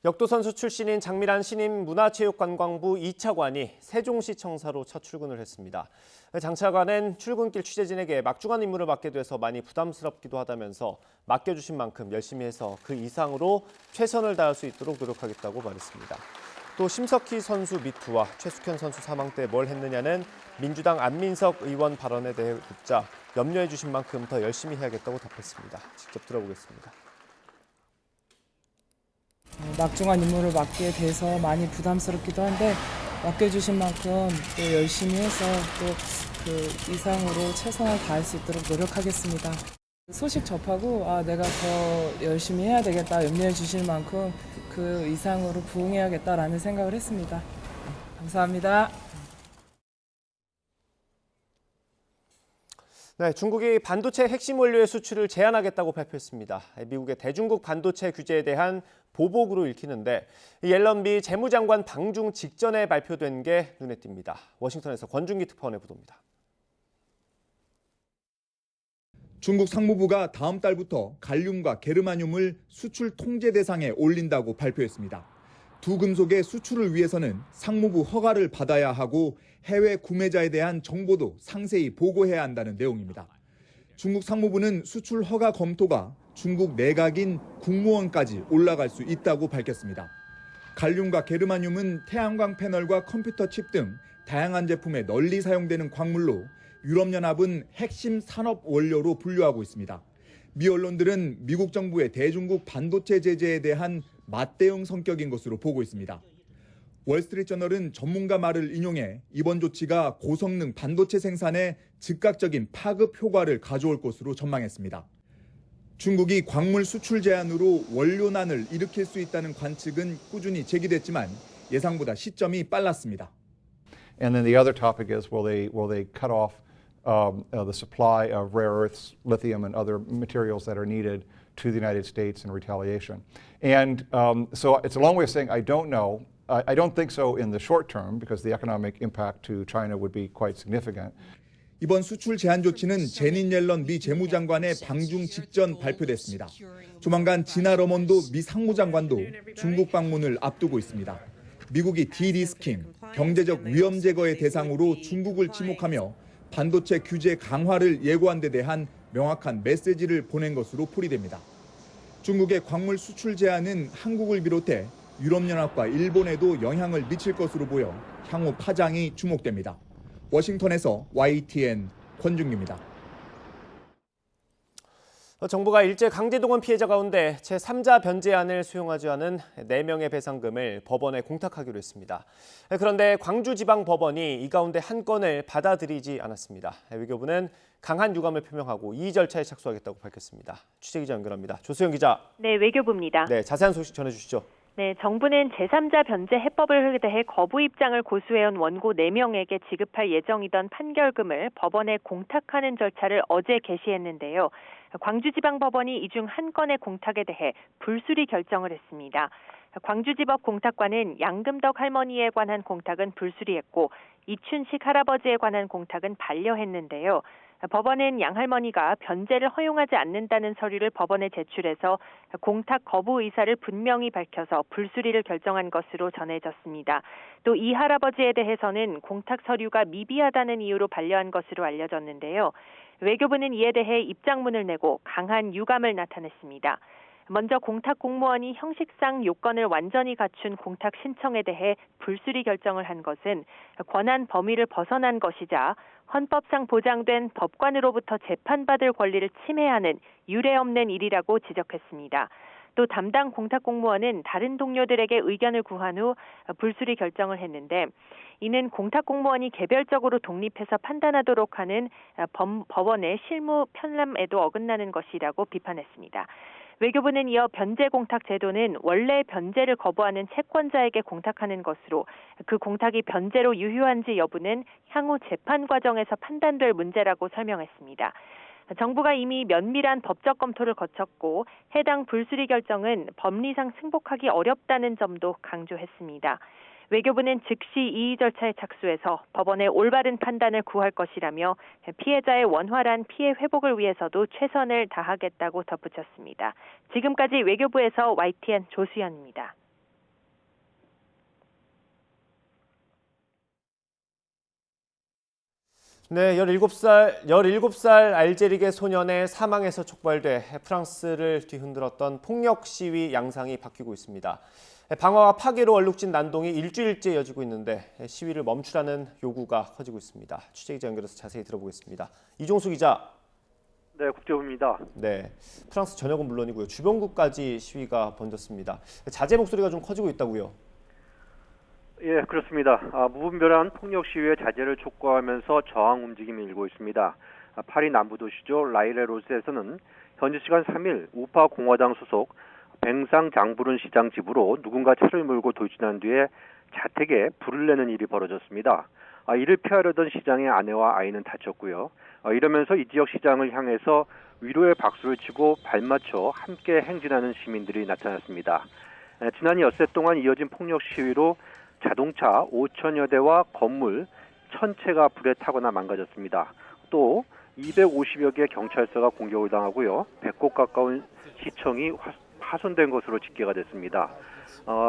[SPEAKER 1] 역도 선수 출신인 장미란 신임 문화체육관광부 2차관이 세종시청사로 첫 출근을 했습니다. 장 차관은 출근길 취재진에게 막중한 임무를 맡게 돼서 많이 부담스럽기도 하다면서 맡겨주신 만큼 열심히 해서 그 이상으로 최선을 다할 수 있도록 노력하겠다고 말했습니다. 또 심석희 선수 미투와 최숙현 선수 사망 때 뭘 했느냐는 민주당 안민석 의원 발언에 대해 묻자 염려해 주신 만큼 더 열심히 해야겠다고 답했습니다. 직접 들어보겠습니다.
[SPEAKER 19] 막중한 임무를 맡게 돼서 많이 부담스럽기도 한데 맡겨주신 만큼 또 열심히 해서 또 그 이상으로 최선을 다할 수 있도록 노력하겠습니다. 소식 접하고 내가 더 열심히 해야 되겠다, 염려해 주실 만큼 그 이상으로 부응해야겠다라는 생각을 했습니다. 감사합니다.
[SPEAKER 1] 네, 중국이 반도체 핵심 원료의 수출을 제한하겠다고 발표했습니다. 미국의 대중국 반도체 규제에 대한 보복으로 읽히는데 옐런비 재무장관 방중 직전에 발표된 게 눈에 띕니다. 워싱턴에서 권준기 특파원의 보도입니다.
[SPEAKER 20] 중국 상무부가 다음 달부터 갈륨과 게르마늄을 수출 통제 대상에 올린다고 발표했습니다. 두 금속의 수출을 위해서는 상무부 허가를 받아야 하고 해외 구매자에 대한 정보도 상세히 보고해야 한다는 내용입니다. 중국 상무부는 수출 허가 검토가 중국 내각인 국무원까지 올라갈 수 있다고 밝혔습니다. 갈륨과 게르마늄은 태양광 패널과 컴퓨터 칩 등 다양한 제품에 널리 사용되는 광물로 유럽연합은 핵심 산업 원료로 분류하고 있습니다. 미 언론들은 미국 정부의 대중국 반도체 제재에 대한 맞대응 성격인 것으로 보고 있습니다. 월스트리트저널은 전문가 말을 인용해 이번 조치가 고성능 반도체 생산에 즉각적인 파급 효과를 가져올 것으로 전망했습니다. 중국이 광물 수출 제한으로 원료난을 일으킬 수 있다는 관측은 꾸준히 제기됐지만 예상보다 시점이 빨랐습니다.
[SPEAKER 21] And then the other topic is will they cut off the supply of rare earths, lithium, and other materials that are needed to the United States in retaliation. And so it's a long way of saying I don't know. I don't think so in the short term because the economic impact to China would be quite significant.
[SPEAKER 20] 이번 수출 제한 조치는 제닛 옐런 미 재무장관의 방중 직전 발표됐습니다. 조만간 지나 러먼도 미 상무장관도 중국 방문을 앞두고 있습니다. 미국이 디리스킹, 경제적 위험 제거의 대상으로 중국을 지목하며 반도체 규제 강화를 예고한 데 대한 명확한 메시지를 보낸 것으로 풀이됩니다. 중국의 광물 수출 제한은 한국을 비롯해 유럽연합과 일본에도 영향을 미칠 것으로 보여 향후 파장이 주목됩니다. 워싱턴에서 YTN 권준기입니다.
[SPEAKER 1] 정부가 일제 강제동원 피해자 가운데 제3자 변제안을 수용하지 않은 4명의 배상금을 법원에 공탁하기로 했습니다. 그런데 광주지방법원이 이 가운데 한 건을 받아들이지 않았습니다. 외교부는 강한 유감을 표명하고 이 절차에 착수하겠다고 밝혔습니다. 취재기자 연결합니다. 조수영 기자.
[SPEAKER 22] 네, 외교부입니다.
[SPEAKER 1] 네, 자세한 소식 전해주시죠.
[SPEAKER 22] 네, 정부는 제3자 변제 해법을 대해 거부 입장을 고수해온 원고 4명에게 지급할 예정이던 판결금을 법원에 공탁하는 절차를 어제 개시했는데요. 광주지방법원이 이 중 한 건의 공탁에 대해 불수리 결정을 했습니다. 광주지법 공탁관은 양금덕 할머니에 관한 공탁은 불수리했고 이춘식 할아버지에 관한 공탁은 반려했는데요. 법원은 양 할머니가 변제를 허용하지 않는다는 서류를 법원에 제출해서 공탁 거부 의사를 분명히 밝혀서 불수리를 결정한 것으로 전해졌습니다. 또 이 할아버지에 대해서는 공탁 서류가 미비하다는 이유로 반려한 것으로 알려졌는데요. 외교부는 이에 대해 입장문을 내고 강한 유감을 나타냈습니다. 먼저 공탁 공무원이 형식상 요건을 완전히 갖춘 공탁 신청에 대해 불수리 결정을 한 것은 권한 범위를 벗어난 것이자 헌법상 보장된 법관으로부터 재판받을 권리를 침해하는 유례없는 일이라고 지적했습니다. 또 담당 공탁 공무원은 다른 동료들에게 의견을 구한 후 불수리 결정을 했는데 이는 공탁 공무원이 개별적으로 독립해서 판단하도록 하는 법원의 실무 편람에도 어긋나는 것이라고 비판했습니다. 외교부는 이어 변제 공탁 제도는 원래 변제를 거부하는 채권자에게 공탁하는 것으로 그 공탁이 변제로 유효한지 여부는 향후 재판 과정에서 판단될 문제라고 설명했습니다. 정부가 이미 면밀한 법적 검토를 거쳤고 해당 불수리 결정은 법리상 승복하기 어렵다는 점도 강조했습니다. 외교부는 즉시 이의 절차에 착수해서 법원의 올바른 판단을 구할 것이라며 피해자의 원활한 피해 회복을 위해서도 최선을 다하겠다고 덧붙였습니다. 지금까지 외교부에서 YTN 조수연입니다.
[SPEAKER 1] 네, 17살 알제리계 소년의 사망에서 촉발돼 프랑스를 뒤흔들었던 폭력 시위 양상이 바뀌고 있습니다. 방화와 파괴로 얼룩진 난동이 일주일째 이어지고 있는데 시위를 멈추라는 요구가 커지고 있습니다. 취재기자 연결해서 자세히 들어보겠습니다. 이종수 기자.
[SPEAKER 23] 네, 국제부입니다.
[SPEAKER 1] 네, 프랑스 전역은 물론이고요. 주변국까지 시위가 번졌습니다. 자제 목소리가 좀 커지고 있다고요?
[SPEAKER 23] 예, 그렇습니다. 무분별한 폭력 시위의 자제를 촉구하면서 저항 움직임이 일고 있습니다. 파리 남부 도시죠. 라일레로스에서는 현지 시간 3일 우파 공화당 소속 뱅상 장부른 시장 집으로 누군가 차를 몰고 돌진한 뒤에 자택에 불을 내는 일이 벌어졌습니다. 이를 피하려던 시장의 아내와 아이는 다쳤고요. 이러면서 이 지역 시장을 향해서 위로의 박수를 치고 발맞춰 함께 행진하는 시민들이 나타났습니다. 지난 엿새 동안 이어진 폭력 시위로 자동차 5천여 대와 건물 1,000채가 불에 타거나 망가졌습니다. 또 250여 개 경찰서가 공격을 당하고요. 100곳 가까운 시청이 파손된 것으로 집계가 됐습니다.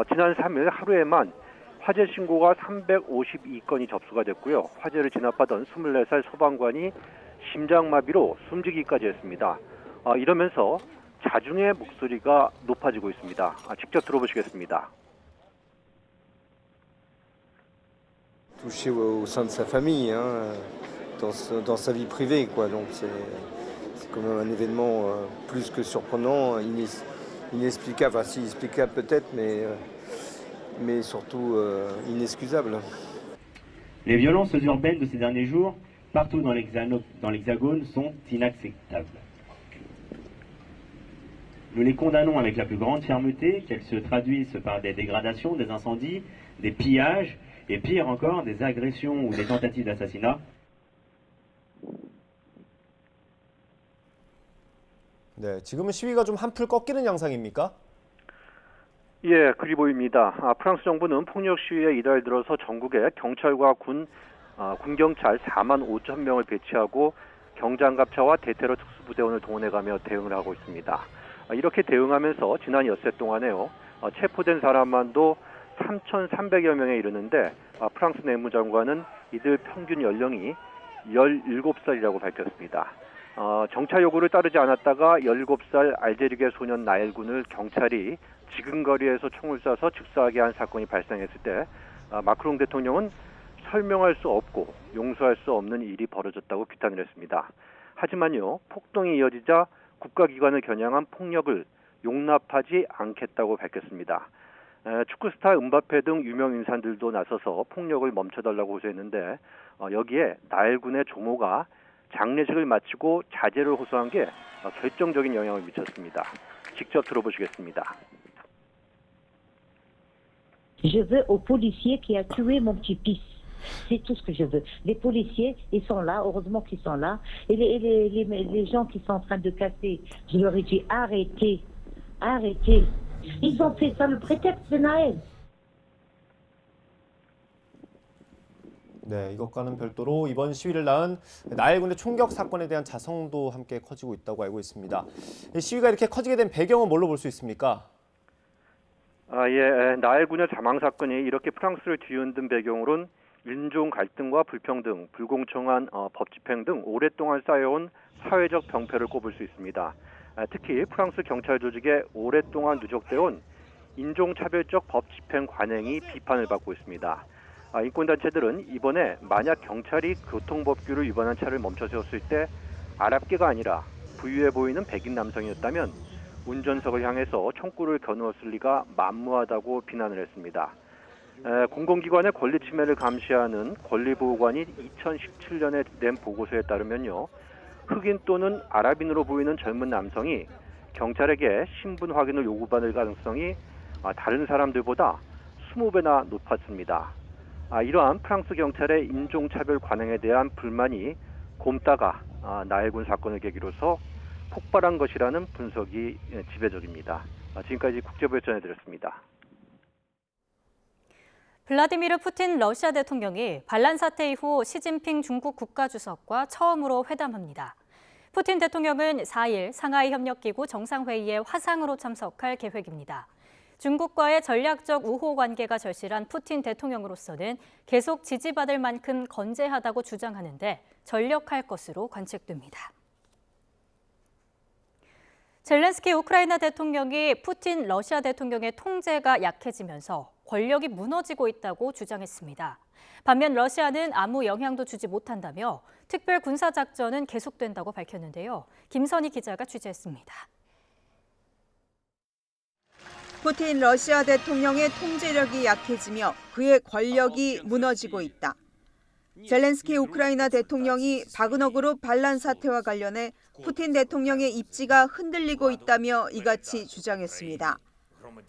[SPEAKER 23] 지난 3일 하루에만 화재 신고가 352건이 접수가 됐고요. 화재를 진압하던 24살 소방관이 심장마비로 숨지기까지 했습니다. 이러면서 자중의 목소리가 높아지고 있습니다. 직접 들어보시겠습니다.
[SPEAKER 3] touché au sein de sa famille, hein, dans sa vie privée, quoi. Donc c'est quand même un événement plus que surprenant, inexplicable. Enfin, si explicable peut-être, mais surtout inexcusable.
[SPEAKER 4] Les violences urbaines de ces derniers jours, partout dans l'Hexagone, sont inacceptables. Nous les condamnons avec la plus grande fermeté, qu'elles se traduisent par des dégradations, des incendies, des pillages, et pire encore, des agressions ou des tentatives d'assassinat.
[SPEAKER 1] 네, 지금은 시위가 좀 한풀 꺾이는 양상입니까?
[SPEAKER 23] 예, 그리 보입니다. 프랑스 정부는 폭력 시위에 이달 들어서 전국에 경찰과 군경찰 4만 5천 명을 배치하고 경장갑차와 대테러 특수부대원을 동원해가며 대응을 하고 있습니다. 이렇게 대응하면서 지난 엿새 동안에요. 체포된 사람만도 3,300여 명에 이르는데 프랑스 내무장관은 이들 평균 연령이 17살이라고 밝혔습니다. 정차 요구를 따르지 않았다가 17살 알제리계 소년 나엘군을 경찰이 지근거리에서 총을 쏴서 즉사하게 한 사건이 발생했을 때 마크롱 대통령은 설명할 수 없고 용서할 수 없는 일이 벌어졌다고 비탄을 했습니다. 하지만요, 폭동이 이어지자 국가기관을 겨냥한 폭력을 용납하지 않겠다고 밝혔습니다. 축구 스타 음바페 등 유명 인사들도 나서서 폭력을 멈춰달라고 호소했는데 여기에 나엘군의 조모가 장례식을 마치고 자제를 호소한 게 결정적인 영향을 미쳤습니다. 직접 들어보시겠습니다.
[SPEAKER 6] Je veux aux policiers qui a tué mon petit-fils. C'est tout ce que je veux. Les policiers, ils sont là, heureusement qu'ils sont là. Et les gens qui sont en train de casser, je leur ai dit arrêtez, arrêtez. Ils ont fait ça le prétexte de Naël.
[SPEAKER 1] 네, 이것과는 별도로 이번 시위를 낳은 나엘군의 총격 사건에 대한 자성도 함께 커지고 있다고 알고 있습니다. 시위가 이렇게 커지게 된 배경은 뭘로 볼 수 있습니까?
[SPEAKER 23] 나엘군의 사망 사건이 이렇게 프랑스를 뒤흔든 배경으로는 인종 갈등과 불평등, 불공정한 법 집행 등 오랫동안 쌓여온 사회적 병폐를 꼽을 수 있습니다. 특히 프랑스 경찰 조직에 오랫동안 누적되어온 인종차별적 법 집행 관행이 비판을 받고 있습니다. 인권단체들은 이번에 만약 경찰이 교통법규를 위반한 차를 멈춰 세웠을 때 아랍계가 아니라 부유해 보이는 백인 남성이었다면 운전석을 향해서 총구를 겨누었을 리가 만무하다고 비난을 했습니다. 공공기관의 권리 침해를 감시하는 권리보호관이 2017년에 낸 보고서에 따르면요, 흑인 또는 아랍인으로 보이는 젊은 남성이 경찰에게 신분 확인을 요구받을 가능성이 다른 사람들보다 20배나 높았습니다. 이러한 프랑스 경찰의 인종차별 관행에 대한 불만이 곰따가 나엘군 사건을 계기로서 폭발한 것이라는 분석이 지배적입니다. 지금까지 국제부에 전해드렸습니다.
[SPEAKER 2] 블라디미르 푸틴 러시아 대통령이 반란 사태 이후 시진핑 중국 국가주석과 처음으로 회담합니다. 푸틴 대통령은 4일 상하이 협력기구 정상회의에 화상으로 참석할 계획입니다. 중국과의 전략적 우호 관계가 절실한 푸틴 대통령으로서는 계속 지지받을 만큼 건재하다고 주장하는데 전력할 것으로 관측됩니다. 젤렌스키 우크라이나 대통령이 푸틴 러시아 대통령의 통제가 약해지면서 권력이 무너지고 있다고 주장했습니다. 반면 러시아는 아무 영향도 주지 못한다며 특별 군사작전은 계속된다고 밝혔는데요. 김선희 기자가 취재했습니다.
[SPEAKER 24] 푸틴 러시아 대통령의 통제력이 약해지며 그의 권력이 무너지고 있다. 젤렌스키 우크라이나 대통령이 바그너 그룹 반란 사태와 관련해 푸틴 대통령의 입지가 흔들리고 있다며 이같이 주장했습니다.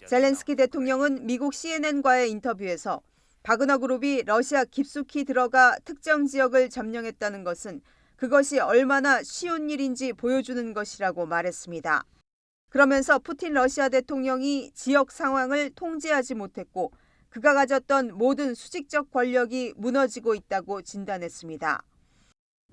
[SPEAKER 24] 젤렌스키 대통령은 미국 CNN과의 인터뷰에서 바그너 그룹이 러시아 깊숙이 들어가 특정 지역을 점령했다는 것은 그것이 얼마나 쉬운 일인지 보여주는 것이라고 말했습니다. 그러면서 푸틴 러시아 대통령이 지역 상황을 통제하지 못했고 그가 가졌던 모든 수직적 권력이 무너지고 있다고 진단했습니다.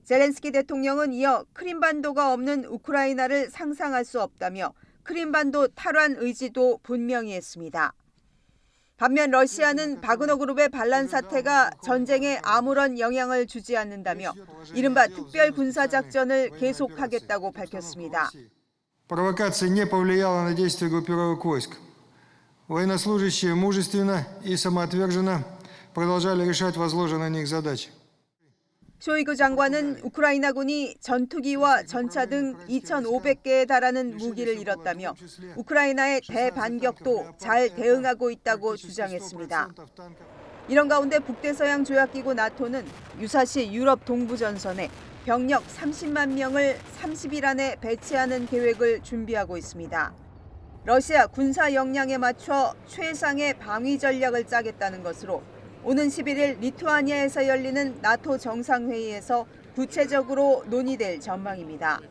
[SPEAKER 24] 젤렌스키 대통령은 이어 크림반도가 없는 우크라이나를 상상할 수 없다며 크림반도 탈환 의지도 분명히 했습니다. 반면 러시아는 바그너 그룹의 반란 사태가 전쟁에 아무런 영향을 주지 않는다며 이른바 특별 군사작전을 계속하겠다고 밝혔습니다.
[SPEAKER 5] Провокация не повлияла на действия группировок войск. Военнослужащие мужественно и самоотверженно продолжали решать возложенные на них задачи.
[SPEAKER 24] 쇼이구 장관은 우크라이나군이 전투기와 전차 등 2,500개에 달하는 무기를 잃었다며 우크라이나의 대반격도 잘 대응하고 있다고 주장했습니다. 이런 가운데 북대서양 조약기구 나토는 유사시 유럽 동부 전선에 병력 30만 명을 30일 안에 배치하는 계획을 준비하고 있습니다. 러시아 군사 역량에 맞춰 최상의 방위 전략을 짜겠다는 것으로 오는 11일 리투아니아에서 열리는 나토 정상회의에서 구체적으로 논의될 전망입니다.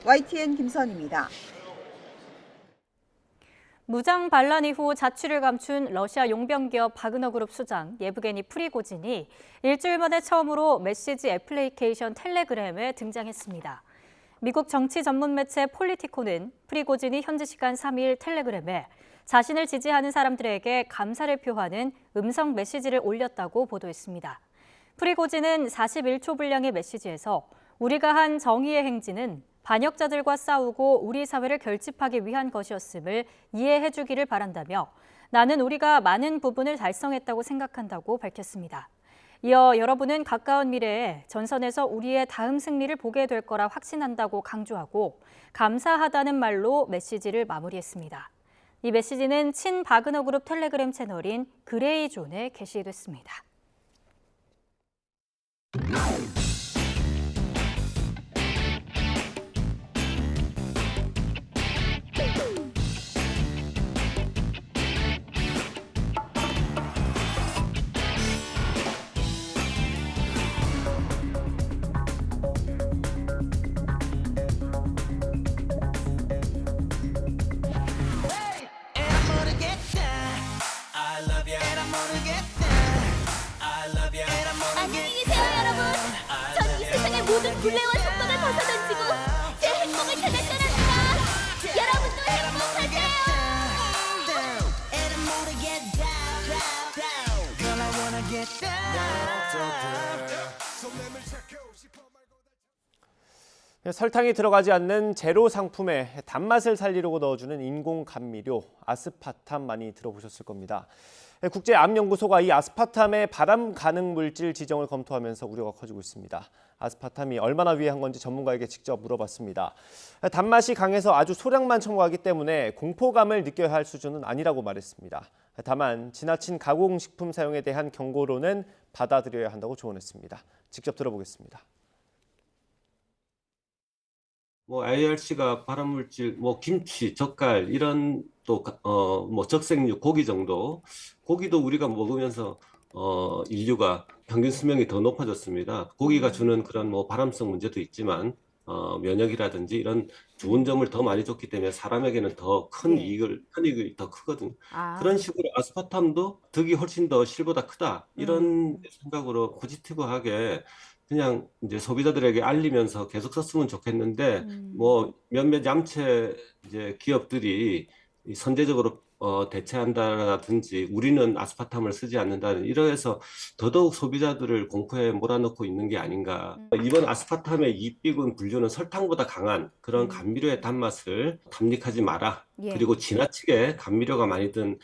[SPEAKER 24] YTN 김선입니다.
[SPEAKER 2] 무장 반란 이후 자취를 감춘 러시아 용병기업 바그너 그룹 수장 예브게니 프리고진이 일주일 만에 처음으로 메시지 애플리케이션 텔레그램에 등장했습니다. 미국 정치 전문 매체 폴리티코는 프리고진이 현지 시간 3일 텔레그램에 자신을 지지하는 사람들에게 감사를 표하는 음성 메시지를 올렸다고 보도했습니다. 프리고진은 41초 분량의 메시지에서 우리가 한 정의의 행진은 반역자들과 싸우고 우리 사회를 결집하기 위한 것이었음을 이해해 주기를 바란다며 나는 우리가 많은 부분을 달성했다고 생각한다고 밝혔습니다. 이어 여러분은 가까운 미래에 전선에서 우리의 다음 승리를 보게 될 거라 확신한다고 강조하고 감사하다는 말로 메시지를 마무리했습니다. 이 메시지는 친 바그너 그룹 텔레그램 채널인 그레이존에 게시됐습니다.
[SPEAKER 7] 안녕히 계세요, 여러분. 전 이 세상의 모든 굴레와 속박을 벗어던지고 제 행복을 찾아 떠납니다. 여러분도 행복하세요.
[SPEAKER 1] 설탕이 들어가지 않는 제로 상품에 단맛을 살리려고 넣어주는 인공 감미료 아스파탐 많이 들어보셨을 겁니다. 국제암연구소가 이 아스파탐의 발암 가능 물질 지정을 검토하면서 우려가 커지고 있습니다. 아스파탐이 얼마나 위해한 건지 전문가에게 직접 물어봤습니다. 단맛이 강해서 아주 소량만 첨가하기 때문에 공포감을 느껴야 할 수준은 아니라고 말했습니다. 다만 지나친 가공식품 사용에 대한 경고로는 받아들여야 한다고 조언했습니다. 직접 들어보겠습니다.
[SPEAKER 8] ARC가 발암물질, 김치, 젓갈 이런 또 적색류, 고기 정도, 고기도 우리가 먹으면서 인류가 평균 수명이 더 높아졌습니다. 고기가 주는 그런 발암성 문제도 있지만 면역이라든지 이런 좋은 점을 더 많이 줬기 때문에 사람에게는 더 큰 이익이 더 크거든요. 그런 식으로 아스파탐도 득이 훨씬 더 실보다 크다 이런 생각으로 포지티브하게. 그냥 이제 소비자들에게 알리면서 계속 썼으면 좋겠는데 몇몇 얌체 이제 기업들이 선제적으로 대체한다라든지 우리는 아스파탐을 쓰지 않는다는 이러해서 더더욱 소비자들을 공포에 몰아넣고 있는 게 아닌가. 이번 아스파탐의 이삐군 분류는 설탕보다 강한 그런 감미료의 단맛을 탐닉하지 마라. 그리고 지나치게 감미료가 많이 든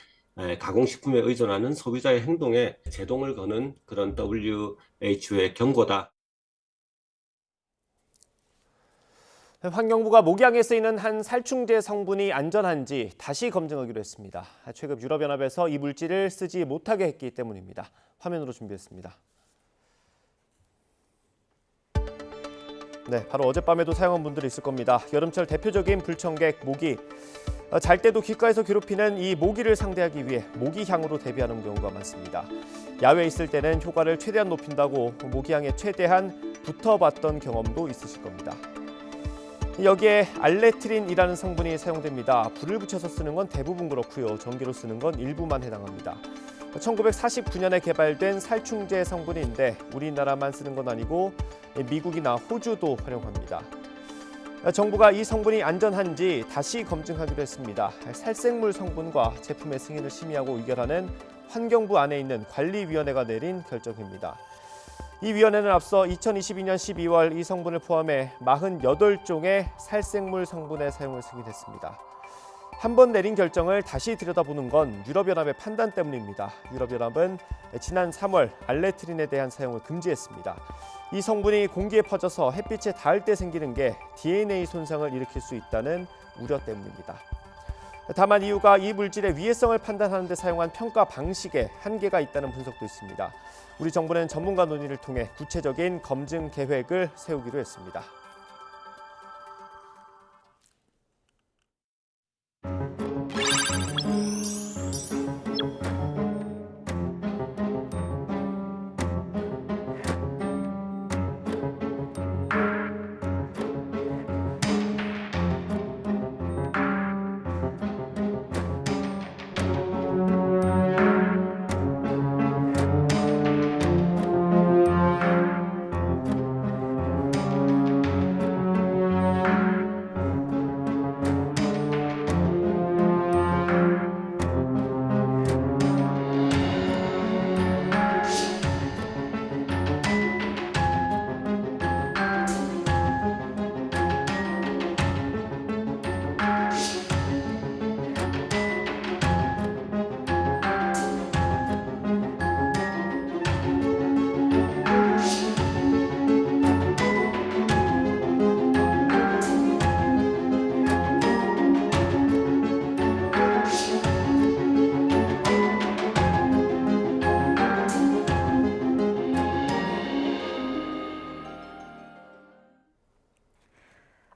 [SPEAKER 8] 가공식품에 의존하는 소비자의 행동에 제동을 거는 그런 WHO의 경고다.
[SPEAKER 1] 환경부가 목양에 쓰이는 한 살충제 성분이 안전한지 다시 검증하기로 했습니다. 최근 유럽연합에서 이 물질을 쓰지 못하게 했기 때문입니다. 화면으로 준비했습니다. 네, 바로 어젯밤에도 사용한 분들이 있을 겁니다. 여름철 대표적인 불청객 모기. 잘 때도 귓가에서 괴롭히는 이 모기를 상대하기 위해 모기향으로 대비하는 경우가 많습니다. 야외에 있을 때는 효과를 최대한 높인다고 모기향에 최대한 붙어봤던 경험도 있으실 겁니다. 여기에 알레트린이라는 성분이 사용됩니다. 불을 붙여서 쓰는 건 대부분 그렇고요. 전기로 쓰는 건 일부만 해당합니다. 1949년에 개발된 살충제 성분인데 우리나라만 쓰는 건 아니고 미국이나 호주도 활용합니다. 정부가 이 성분이 안전한지 다시 검증하기로 했습니다. 살생물 성분과 제품의 승인을 심의하고 의결하는 환경부 안에 있는 관리위원회가 내린 결정입니다. 이 위원회는 앞서 2022년 12월 이 성분을 포함해 48종의 살생물 성분의 사용을 승인했습니다. 한 번 내린 결정을 다시 들여다보는 건 유럽연합의 판단 때문입니다. 유럽연합은 지난 3월 알레트린에 대한 사용을 금지했습니다. 이 성분이 공기에 퍼져서 햇빛에 닿을 때 생기는 게 DNA 손상을 일으킬 수 있다는 우려 때문입니다. 다만 이유가 이 물질의 위해성을 판단하는 데 사용한 평가 방식에 한계가 있다는 분석도 있습니다. 우리 정부는 전문가 논의를 통해 구체적인 검증 계획을 세우기로 했습니다.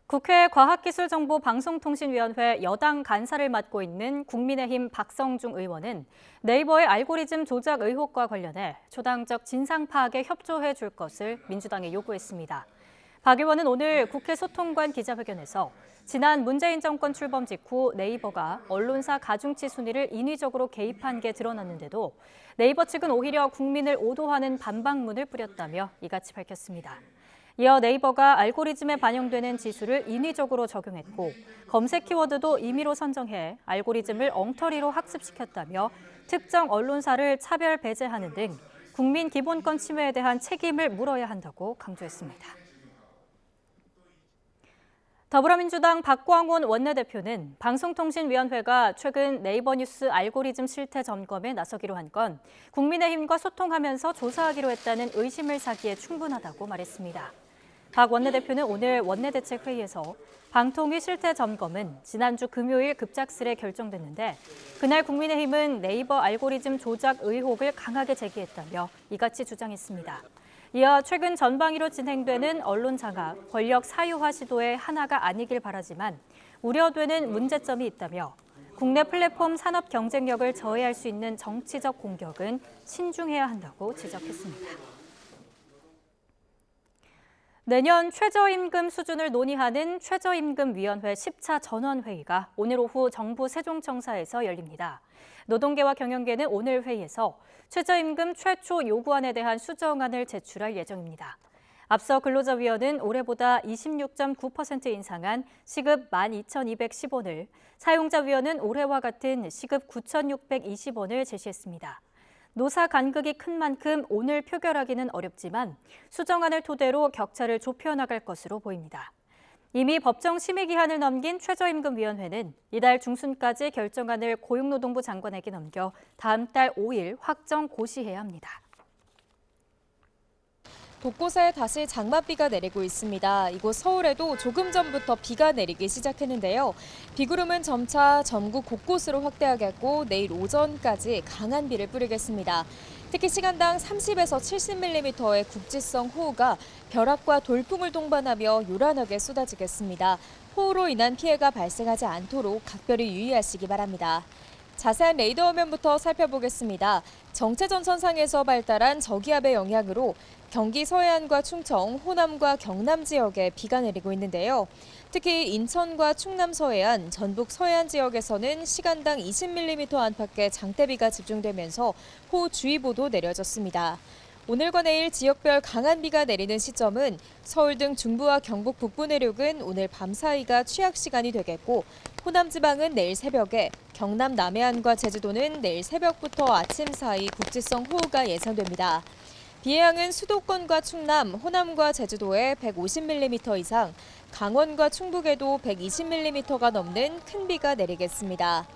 [SPEAKER 2] 국회 과학기술정보방송통신위원회 여당 간사를 맡고 있는 국민의힘 박성중 의원은 네이버의 알고리즘 조작 의혹과 관련해 초당적 진상 파악에 협조해 줄 것을 민주당에 요구했습니다. 박 의원은 오늘 국회 소통관 기자회견에서 지난 문재인 정권 출범 직후 네이버가 언론사 가중치 순위를 인위적으로 개입한 게 드러났는데도 네이버 측은 오히려 국민을 오도하는 반박문을 뿌렸다며 이같이 밝혔습니다. 이어 네이버가 알고리즘에 반영되는 지수를 인위적으로 적용했고 검색 키워드도 임의로 선정해 알고리즘을 엉터리로 학습시켰다며 특정 언론사를 차별 배제하는 등 국민 기본권 침해에 대한 책임을 물어야 한다고 강조했습니다. 더불어민주당 박광온 원내대표는 방송통신위원회가 최근 네이버 뉴스 알고리즘 실태 점검에 나서기로 한 건 국민의힘과 소통하면서 조사하기로 했다는 의심을 사기에 충분하다고 말했습니다. 박 원내대표는 오늘 원내대책회의에서 방통위 실태 점검은 지난주 금요일 급작스레 결정됐는데 그날 국민의힘은 네이버 알고리즘 조작 의혹을 강하게 제기했다며 이같이 주장했습니다. 이어 최근 전방위로 진행되는 언론 장악, 권력 사유화 시도의 하나가 아니길 바라지만 우려되는 문제점이 있다며 국내 플랫폼 산업 경쟁력을 저해할 수 있는 정치적 공격은 신중해야 한다고 지적했습니다. 내년 최저임금 수준을 논의하는 최저임금위원회 10차 전원회의가 오늘 오후 정부 세종청사에서 열립니다. 노동계와 경영계는 오늘 회의에서 최저임금 최초 요구안에 대한 수정안을 제출할 예정입니다. 앞서 근로자위원은 올해보다 26.9% 인상한 시급 12,210원을, 사용자위원은 올해와 같은 시급 9,620원을 제시했습니다. 노사 간극이 큰 만큼 오늘 표결하기는 어렵지만 수정안을 토대로 격차를 좁혀나갈 것으로 보입니다. 이미 법정 심의 기한을 넘긴 최저임금위원회는 이달 중순까지 결정안을 고용노동부 장관에게 넘겨 다음 달 5일 확정 고시해야 합니다.
[SPEAKER 9] 곳곳에 다시 장맛비가 내리고 있습니다. 이곳 서울에도 조금 전부터 비가 내리기 시작했는데요. 비구름은 점차 전국 곳곳으로 확대하겠고 내일 오전까지 강한 비를 뿌리겠습니다. 특히 시간당 30에서 70mm의 국지성 호우가 벼락과 돌풍을 동반하며 요란하게 쏟아지겠습니다. 호우로 인한 피해가 발생하지 않도록 각별히 유의하시기 바랍니다. 자세한 레이더 화면부터 살펴보겠습니다. 정체전선상에서 발달한 저기압의 영향으로 경기 서해안과 충청, 호남과 경남 지역에 비가 내리고 있는데요. 특히 인천과 충남 서해안, 전북 서해안 지역에서는 시간당 20mm 안팎의 장대비가 집중되면서 호우주의보도 내려졌습니다. 오늘과 내일 지역별 강한 비가 내리는 시점은 서울 등 중부와 경북 북부 내륙은 오늘 밤 사이가 취약 시간이 되겠고 호남 지방은 내일 새벽에, 경남 남해안과 제주도는 내일 새벽부터 아침 사이 국지성 호우가 예상됩니다. 비의 양은 수도권과 충남, 호남과 제주도에 150mm 이상, 강원과 충북에도 120mm가 넘는 큰 비가 내리겠습니다.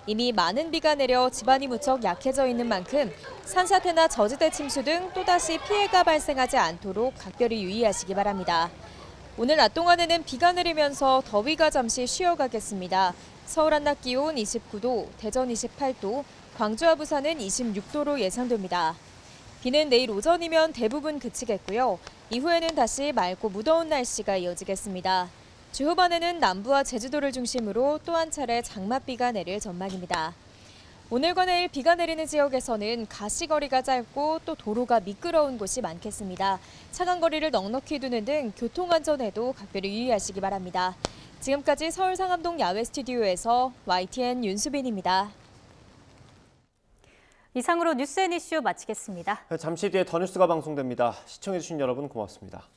[SPEAKER 9] 이미 많은 비가 내려 지반이 무척 약해져 있는 만큼 산사태나 저지대 침수 등 또다시 피해가 발생하지 않도록 각별히 유의하시기 바랍니다. 오늘 낮 동안에는 비가 내리면서 더위가 잠시 쉬어가겠습니다. 서울 한낮 기온 29도, 대전 28도, 광주와 부산은 26도로 예상됩니다. 비는 내일 오전이면 대부분 그치겠고요. 이후에는 다시 맑고 무더운 날씨가 이어지겠습니다. 주 후반에는 남부와 제주도를 중심으로 또 한 차례 장맛비가 내릴 전망입니다. 오늘과 내일 비가 내리는 지역에서는 가시거리가 짧고 또 도로가 미끄러운 곳이 많겠습니다. 차간 거리를 넉넉히 두는 등 교통안전에도 각별히 유의하시기 바랍니다. 지금까지 서울 상암동 야외 스튜디오에서 YTN 윤수빈입니다.
[SPEAKER 2] 이상으로 뉴스 앤 이슈 마치겠습니다.
[SPEAKER 1] 잠시 뒤에 더 뉴스가 방송됩니다. 시청해주신 여러분 고맙습니다.